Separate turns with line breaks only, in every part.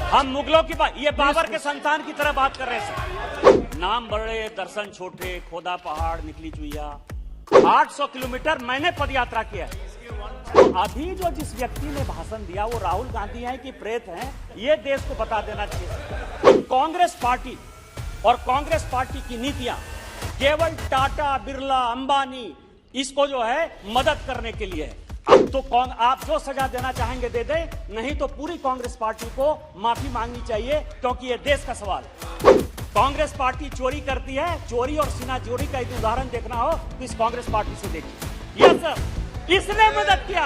हम मुगलों की बात, ये बाबर के संतान की तरह बात कर रहे हैं सर। नाम बड़े, दर्शन छोटे, खोदा पहाड़, निकली चुईया। 800 किलोमीटर मैंने पदयात्रा किया है। तो अभी जो जिस व्यक्ति ने भाषण दिया वो राहुल गांधी हैं कि प्रेत हैं, ये देश को बता देना चाहिए। कांग्रेस पार्टी और कांग्रेस पार्टी की नीतियां केवल टाटा, बिरला, अंबानी इसको जो है मदद करने के लिए है। अब तो आप जो सजा देना चाहेंगे दे दे, नहीं तो पूरी कांग्रेस पार्टी को माफी मांगनी चाहिए, क्योंकि ये देश का सवाल है। कांग्रेस पार्टी चोरी करती है, चोरी और सीना चोरी का एक उदाहरण देखना हो तो इस कांग्रेस पार्टी से देखिए। यस सर, इसने मदद किया,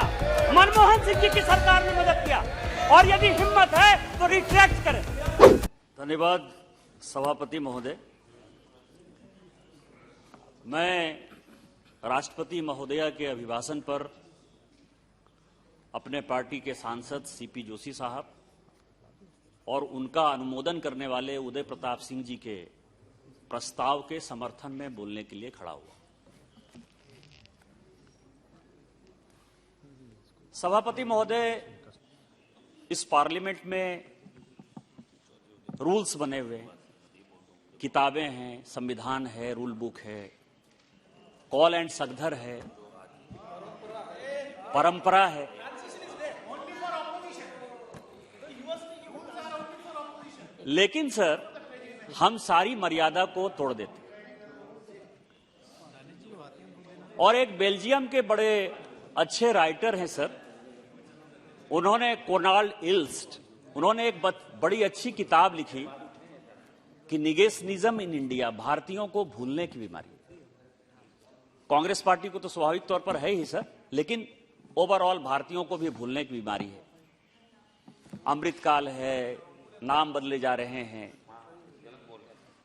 मनमोहन सिंह जी की सरकार ने मदद किया, और यदि हिम्मत है तो रिट्रैक्ट करें। धन्यवाद सभापति महोदय। मैं राष्ट्रपति महोदया के अभिभाषण पर अपने पार्टी के सांसद सीपी जोशी साहब और उनका अनुमोदन करने वाले उदय प्रताप सिंह जी के प्रस्ताव के समर्थन में बोलने के लिए खड़ा हुआ। सभापति महोदय, इस पार्लियामेंट में रूल्स बने हुए हैं, किताबें हैं, संविधान है, रूल बुक है, कॉल एंड सगधर है, परंपरा है। लेकिन सर, हम सारी मर्यादा को तोड़ देते। और एक बेल्जियम के बड़े अच्छे राइटर हैं सर, उन्होंने कोनाल्ड इल्स्ट, उन्होंने एक बड़ी अच्छी किताब लिखी कि निगेशनिज्म इन इंडिया, भारतीयों को भूलने की बीमारी। कांग्रेस पार्टी को तो स्वाभाविक तौर पर है ही सर, लेकिन ओवरऑल भारतीयों को भी भूलने की बीमारी है। अमृतकाल है, नाम बदले जा रहे हैं।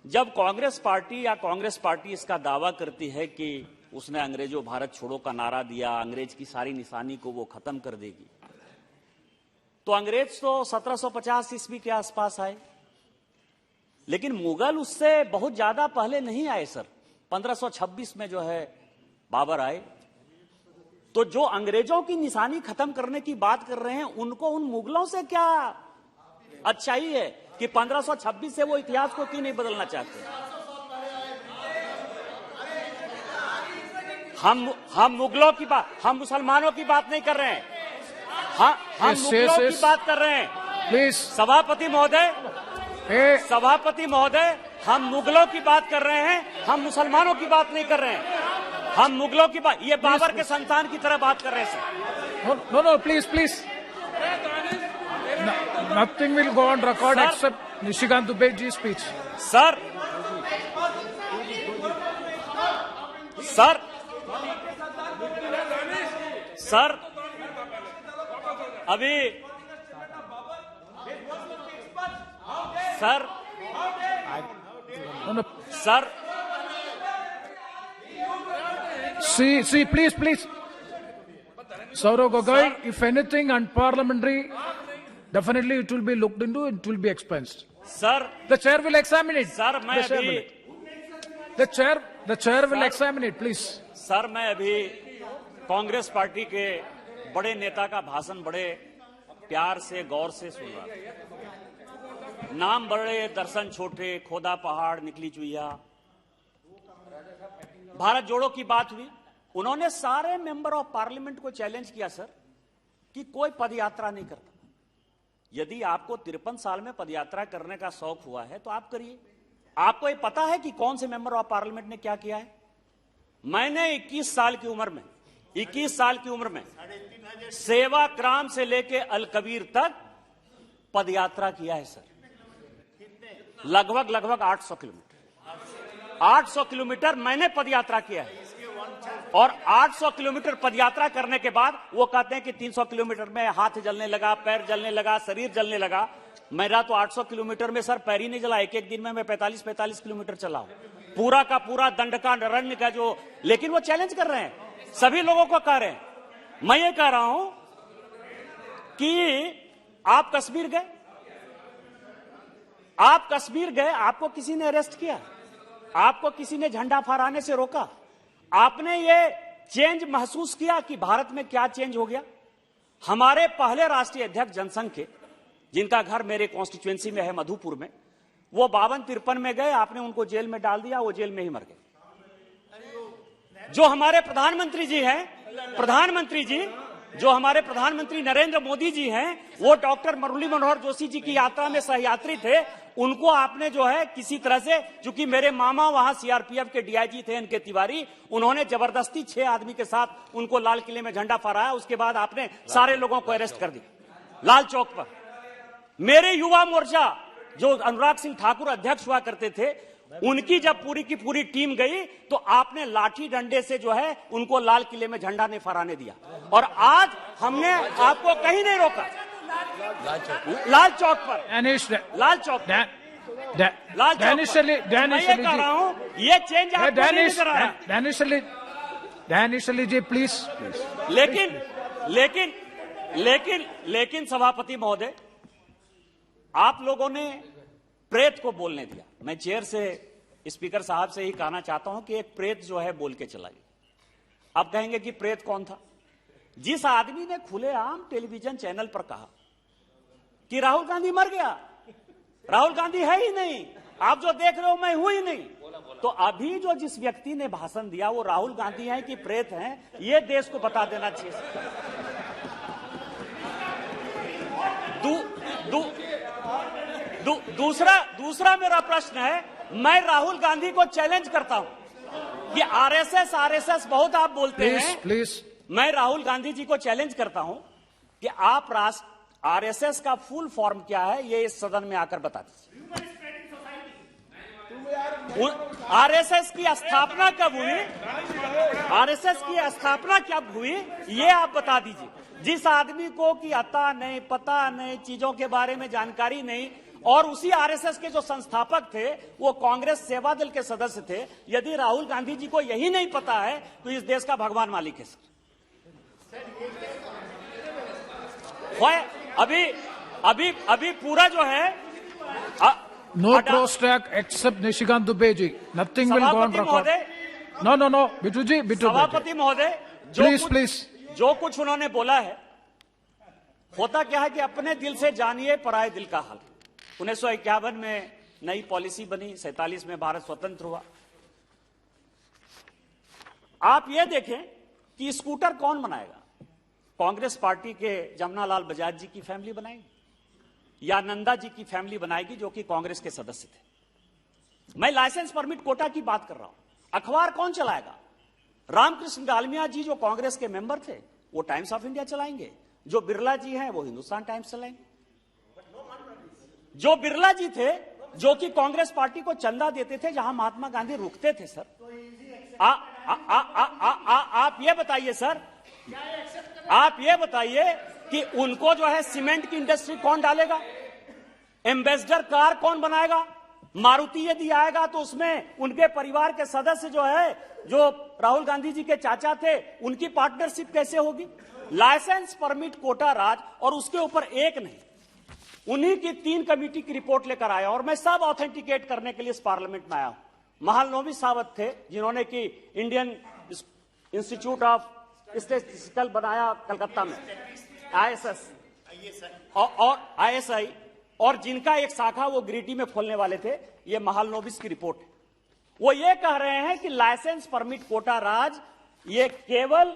जब कांग्रेस पार्टी इसका दावा करती है कि उसने अंग्रेजों भारत छोड़ो का नारा दिया, अंग्रेज की सारी निशानी को वो खत्म कर देगी, तो अंग्रेज तो 1750 ईस्वी के आसपास आए, लेकिन मुगल उससे बहुत ज्यादा पहले नहीं आए सर। 1526 में जो है बाबर आए। तो जो अंग्रेजों की निशानी खत्म करने की बात कर रहे हैं, उनको उन मुगलों से क्या अच्छाई है कि 1526 से वो इतिहास को क्यों नहीं बदलना चाहते? हम मुगलों की बात, हम मुसलमानों की बात नहीं कर रहे हैं। हम मुगलों की बात कर रहे हैं।
प्लीज
सभापति महोदय, हम मुगलों की बात कर रहे हैं, हम मुसलमानों की बात नहीं कर रहे हैं। हम मुगलों की बात, ये बाबर के संतान की तरह बात कर रहे हैं sir.
No, please. Nothing will go on record except Nishikant Dubey ji's speech.
Sir, अभी sir,
See, please. Saurav Gogoi, if anything unparliamentary, definitely it will be looked into, it will be expensed.
Sir,
the chair will examine it.
Sir, मैं अभी
the chair will examine it, please.
Sir, मैं अभी Congress party के बड़े नेता का भाषण बड़े प्यार से, गौर से सुन रहा था। नाम बड़े, दर्शन छोटे, खोदा पहाड़, निकली चुईया। भारत जोड़ो की बात हुई, उन्होंने सारे मेंबर ऑफ पार्लियामेंट को चैलेंज किया सर कि कोई पदयात्रा नहीं करता। यदि आपको 53 साल में पदयात्रा करने का शौक हुआ है तो आप करिए। आपको ये पता है कि कौन से मेंबर ऑफ पार्लियामेंट ने क्या किया है? मैंने 21 साल की उम्र में सेवा ग्राम से लेके अलकबीर तक पदयात्रा किया है सर। लगभग 800 किलोमीटर। 800 किलोमीटर मैंने पदयात्रा किया है। और 800 किलोमीटर पदयात्रा करने के बाद वो कहते हैं कि 300 किलोमीटर में हाथ जलने लगा, पैर जलने लगा, शरीर जलने लगा। मेरा तो 800 किलोमीटर में सर पैर ही नहीं जला। एक दिन में मैं 45 किलोमीटर चला हूं, पूरा का पूरा दंडकारण्य का जो। लेकिन वो चैलेंज कर रहे हैं, सभी लोगों को कह रहे हैं। मैं ये कह रहा हूं कि आप कश्मीर गए, आपको किसी ने अरेस्ट किया, आपको किसी ने झंडा फहराने से रोका? आपने ये चेंज महसूस किया कि भारत में क्या चेंज हो गया? हमारे पहले राष्ट्रीय अध्यक्ष जनसंघ के, जिनका घर मेरे कॉन्स्टिट्यूएंसी में है, मधुपुर में, वो 52-53 में गए, आपने उनको जेल में डाल दिया, वो जेल में ही मर गए। जो हमारे प्रधानमंत्री जी हैं, प्रधानमंत्री जी, जो हमारे प्रधानमंत्री नरेंद्र मोदी जी हैं, वो डॉक्टर मुरली मनोहर जोशी जी की यात्रा में सहयात्री थे, उनको आपने जो है किसी तरह से, चूंकि मेरे मामा वहां सीआरपीएफ के डीआईजी थे एनके तिवारी, उन्होंने जबरदस्ती 6 आदमी के साथ उनको लाल किले में झंडा फहराया, उसके बाद आपने सारे लोगों को अरेस्ट कर दिया लाल चौक पर। मेरे युवा मोर्चा जो अनुराग सिंह ठाकुर अध्यक्ष हुआ करते थे, उनकी जब पूरी की पूरी टीम गई तो आपने लाठी डंडे से जो है उनको लाल किले में झंडा नहीं फहराने दिया, और आज हमने आपको कहीं नहीं रोका। लाल चौक पर, लाल चौक पर, लाल चौक पर मैं ये कह रहा हूं, ये चेंज आपको नहीं नजर आ रहा।
डैनिश जी प्लीज।
लेकिन सभापति महोदय, आप लोगों ने प्रेत को बोलने दिया। मैं चेयर से स्पीकर साहब से ही कहना चाहता हूं कि एक प्रेत जो है बोल के चला गया। आप कहेंगे कि प्रेत कौन था? जिस आदमी ने खुलेआम टेलीविजन चैनल पर कहा कि राहुल गांधी मर गया, राहुल गांधी है ही नहीं, आप जो देख रहे हो मैं हूं ही नहीं, तो अभी जो जिस व्यक्ति ने भाषण दिया वो राहुल गांधी है कि प्रेत हैं, ये देश को बता देना चाहिए। दूसरा मेरा प्रश्न है, मैं राहुल गांधी को चैलेंज करता हूं कि आरएसएस बहुत आप बोलते हैं,
प्लीज।
मैं राहुल गांधी जी को चैलेंज करता हूं कि आप आरएसएस का फुल फॉर्म क्या है, ये इस सदन में आकर बता दीजिए। आरएसएस की स्थापना कब हुई, आरएसएस की स्थापना कब हुई, ये आप बता दीजिए। जिस आदमी को कि अता नहीं, पता नहीं, चीजों के बारे में जानकारी नहीं, और उसी आरएसएस के जो संस्थापक थे वो कांग्रेस सेवा दल के सदस्य थे, यदि राहुल गांधी जी को यही नहीं पता है तो इस देश का भगवान मालिक है सर। अभी पूरा जो है
no cross talk except Nishikant Dubey ji, nothing will go on record. No Bittu ji,
सभापति महोदय,
प्लीज
जो कुछ उन्होंने बोला है, होता क्या है कि अपने दिल से जानिए पराये दिल का हाल। 1951 में नई पॉलिसी बनी, 47 में भारत स्वतंत्र हुआ। आप ये देखें कि स्कूटर कौन बनाएगा, कांग्रेस पार्टी के जमनालाल बजाज जी की फैमिली बनाएगी या नंदा जी की फैमिली बनाएगी जो कि कांग्रेस के सदस्य थे। मैं लाइसेंस परमिट कोटा की बात कर रहा हूं। अखबार कौन चलाएगा? रामकृष्ण डालमिया जी जो कांग्रेस के मेंबर थे वो टाइम्स ऑफ इंडिया चलाएंगे, जो बिरला जी हैं वो हिंदुस्तान टाइम्स चलाएंगे। जो बिरला जी थे जो कि कांग्रेस पार्टी को चंदा देते थे जहां महात्मा गांधी रुकते थे सर, आप ये बताइए सर, आप ये बताइए कि उनको जो है सीमेंट की इंडस्ट्री कौन डालेगा, एम्बेसडर कार कौन बनाएगा, मारुति यदि आएगा तो उसमें उनके परिवार के सदस्य जो है, जो राहुल गांधी जी के चाचा थे, उनकी पार्टनरशिप कैसे होगी? लाइसेंस परमिट कोटा राज, और उसके ऊपर एक नहीं, उन्हीं की 3 कमेटी की रिपोर्ट लेकर आया, और मैं सब ऑथेंटिकेट करने के लिए इस पार्लियामेंट में आया हूं। महालनोबी सावत थे जिन्होंने कि इंडियन इंस्टीट्यूट ऑफ स्टैटिस्टिकल बनाया कलकत्ता में, आईएसएस और आईएसआई, और जिनका एक शाखा वो गिरिटी में खोलने वाले थे। ये महालनोबिस की रिपोर्ट है। वो ये कह रहे हैं कि लाइसेंस परमिट कोटा राज ये केवल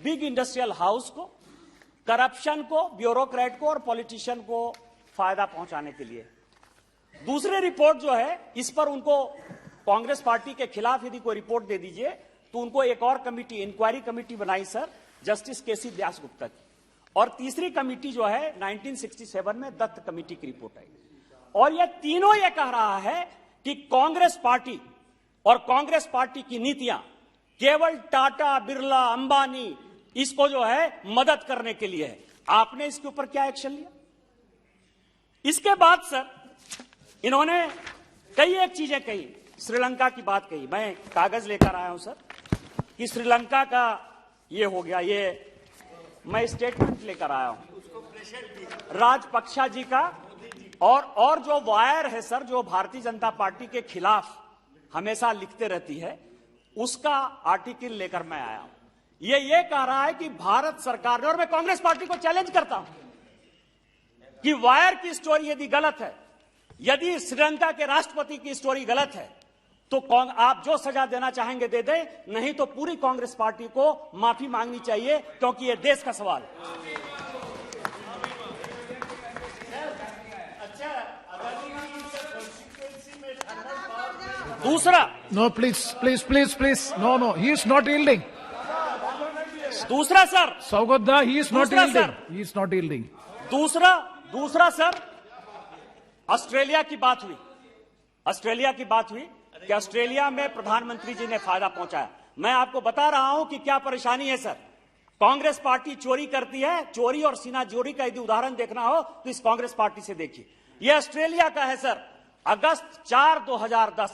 बिग इंडस्ट्रियल हाउस को, करप्शन को, ब्यूरोक्रेट को और पॉलिटिशियन को फायदा पहुंचाने के लिए। दूसरी रिपोर्ट जो है, इस पर उनको कांग्रेस पार्टी के खिलाफ यदि कोई रिपोर्ट दे दीजिए तो उनको एक और कमेटी, इंक्वायरी कमेटी बनाई सर, जस्टिस केसी व्यास गुप्ता की, और तीसरी कमेटी जो है 1967 में दत्त कमेटी की रिपोर्ट आई, और ये तीनों ये कह रहा है कि कांग्रेस पार्टी और कांग्रेस पार्टी की नीतियां केवल टाटा, बिरला, अंबानी इसको जो है मदद करने के लिए है। आपने इसके ऊपर क्या एक्शन लिया? इसके बाद सर इन्होंने कई एक चीजें कही, श्रीलंका की बात कही। मैं कागज लेकर आया हूं सर कि श्रीलंका का ये हो गया, ये मैं स्टेटमेंट लेकर आया हूं राजपक्षा जी का, और जो वायर है सर, जो भारतीय जनता पार्टी के खिलाफ हमेशा लिखते रहती है, उसका आर्टिकल लेकर मैं आया हूं। ये कह रहा है कि भारत सरकार ने, और मैं कांग्रेस पार्टी को चैलेंज करता हूं, कि वायर की स्टोरी यदि गलत है, यदि श्रीलंका के राष्ट्रपति की स्टोरी गलत है, तो आप जो सजा देना चाहेंगे दे दें, नहीं तो पूरी कांग्रेस पार्टी को माफी मांगनी चाहिए, क्योंकि यह देश का सवाल है। दूसरा,
No, please. No, he is not yielding.
दूसरा sir,
Saugadda, he is not
दूसरा
yielding.
Sir.
He is not yielding.
दूसरा सर, ऑस्ट्रेलिया की बात हुई कि ऑस्ट्रेलिया में प्रधानमंत्री जी ने फायदा पहुंचाया। मैं आपको बता रहा हूं कि क्या परेशानी है सर। कांग्रेस पार्टी चोरी करती है, चोरी और सीना जोड़ी का यदि उदाहरण देखना हो तो इस कांग्रेस पार्टी से देखिए। यह ऑस्ट्रेलिया का है सर। अगस्त 4, 2010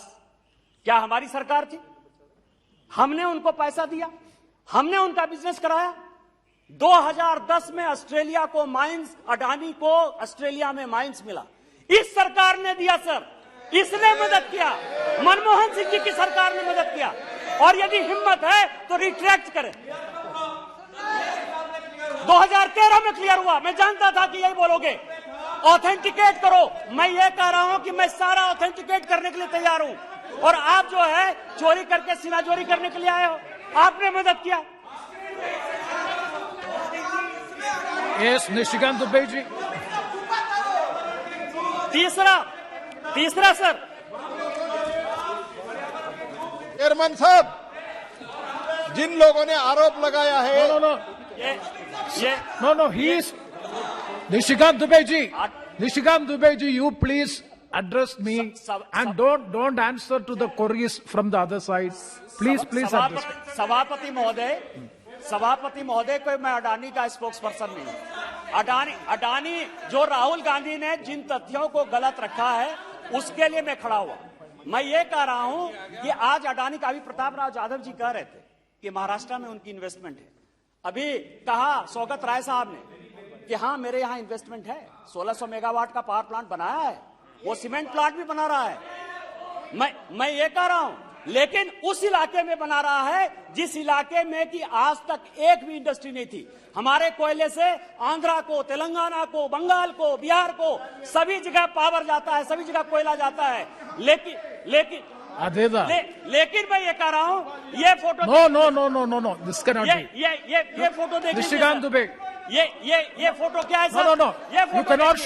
क्या हमारी सरकार थी? हमने उनको पैसा दिया, हमने उनका बिजनेस कराया। 2010 में ऑस्ट्रेलिया को माइंस, अडानी को ऑस्ट्रेलिया में माइंस मिला, इस सरकार ने दिया सर। इसने मदद किया, मनमोहन सिंह जी की सरकार ने मदद किया। और यदि हिम्मत है तो रिट्रैक्ट करें। 2013 में क्लियर हुआ, मैं जानता था कि यही बोलोगे। ऑथेंटिकेट करो। मैं ये कह रहा हूं कि मैं सारा ऑथेंटिकेट करने के लिए तैयार हूं, और आप जो है चोरी करके सीना चोरी करने के लिए आए हो, आपने मदद किया।
Yes, Nishikant Dubey ji.
तीसरा सर,
चेयरमैन साहब, जिन लोगों ने आरोप लगाया है,
No, he is Nishikant Dubey ji, you please address me and don't answer to the queries from the other side. Please address.
सभापति महोदय को मैं अडानी का स्पोक्स पर्सन नहीं हूं। अडानी जो राहुल गांधी ने जिन तथ्यों को गलत रखा है उसके लिए मैं खड़ा हुआ। मैं ये कह रहा हूं कि आज अडानी का, अभी प्रताप राव जाधव जी कह रहे थे कि महाराष्ट्र में उनकी इन्वेस्टमेंट है। अभी कहा सौगत राय साहब ने कि हाँ मेरे यहां इन्वेस्टमेंट है, 1600 मेगावाट का पावर प्लांट बनाया है, वो सीमेंट प्लांट भी बना रहा है। मैं ये कह रहा हूं, लेकिन उस इलाके में बना रहा है जिस इलाके में कि आज तक एक भी इंडस्ट्री नहीं थी। हमारे कोयले से आंध्रा को, तेलंगाना को, बंगाल को, बिहार को, सभी जगह पावर जाता है, सभी जगह कोयला जाता है। लेकिन मैं ये कह रहा हूं, ये photo
No, this cannot be.
ये फोटो देखिए
Nishikant Dubey.
ये फोटो क्या है सर?
No.
ये
You
photo
cannot.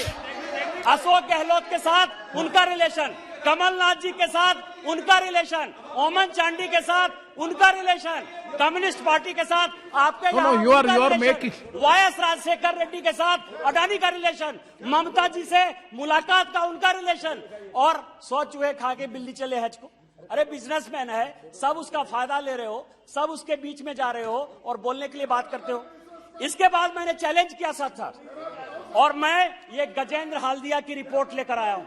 Ashok Gehlot के साथ उनका रिलेशन, कमलनाथ जी के साथ उनका रिलेशन, ओमन चांडी के साथ उनका रिलेशन, कम्युनिस्ट पार्टी के साथ आपके
you are making.
YS Rajasekhara Reddy के साथ अडानी का रिलेशन, ममता जी से मुलाकात का उनका रिलेशन, और 100 चूहे खा के बिल्ली चले हज को। अरे बिजनेसमैन है, सब उसका फायदा ले रहे हो, सब उसके बीच में जा रहे हो और बोलने के लिए बात करते हो। इसके बाद मैंने चैलेंज किया साथ, और मैं ये गजेंद्र हाल्दिया की रिपोर्ट लेकर आया हूं।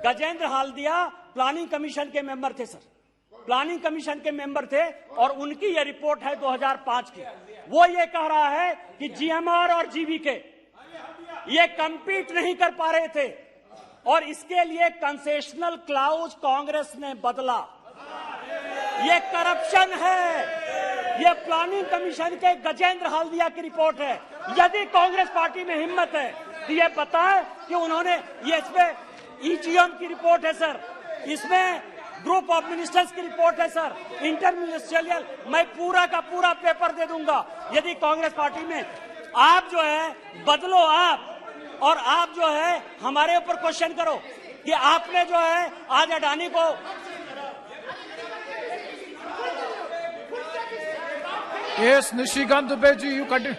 गजेंद्र हाल्दिया प्लानिंग कमीशन के मेंबर थे सर, प्लानिंग कमीशन के मेंबर थे, और उनकी ये रिपोर्ट है 2005 की। वो ये कह रहा है कि जीएमआर और जीवीके ये कंपीट नहीं कर पा रहे थे, और इसके लिए कंसेशनल क्लाउज कांग्रेस ने बदला। ये करप्शन है। ये प्लानिंग कमीशन के गजेंद्र हाल्दिया की रिपोर्ट है। यदि कांग्रेस पार्टी में हिम्मत है तो ये बताएं कि उन्होंने, ये इसमें ईजीएम की रिपोर्ट है सर, इसमें ग्रुप ऑफ मिनिस्टर्स की रिपोर्ट है सर, इंटरमिनिस्ट्रियल, मैं पूरा का पूरा पेपर दे दूंगा। यदि कांग्रेस पार्टी में आप जो है बदलो आप, और आप जो है हमारे ऊपर क्वेश्चन करो कि आपने जो है आज अडानी को,
Yes, Nishikant Dubey ji, you continue.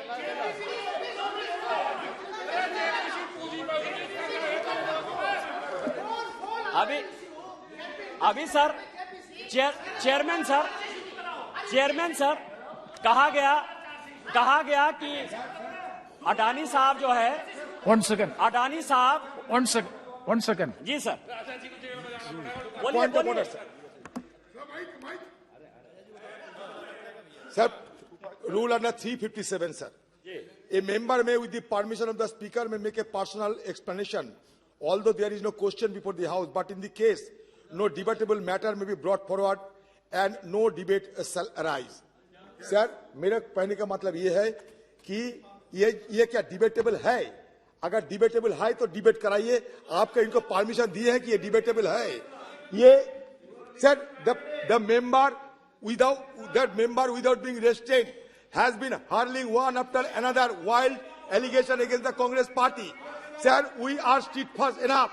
अभी सर चेयरमैन सर कहा गया कि अडानी साहब जो है,
One second.
अडानी साहब,
One second.
जी sir,
Point of order, sir. Rule under 357, sir. A member may, with the permission of the speaker, may make a personal explanation, although there is no question before the House. But in the case, no debatable matter may be brought forward and no debate shall arise. Sir, मेरा कहने का मतलब ये है कि ये क्या debatable है? अगर डिबेटेबल है तो डिबेट कराइए, आपका इनको परमिशन दिए है कि ये डिबेटेबल है। ये sir the member without being restrained has been hurling one after another wild allegation against the Congress party. Sir, we are steadfast enough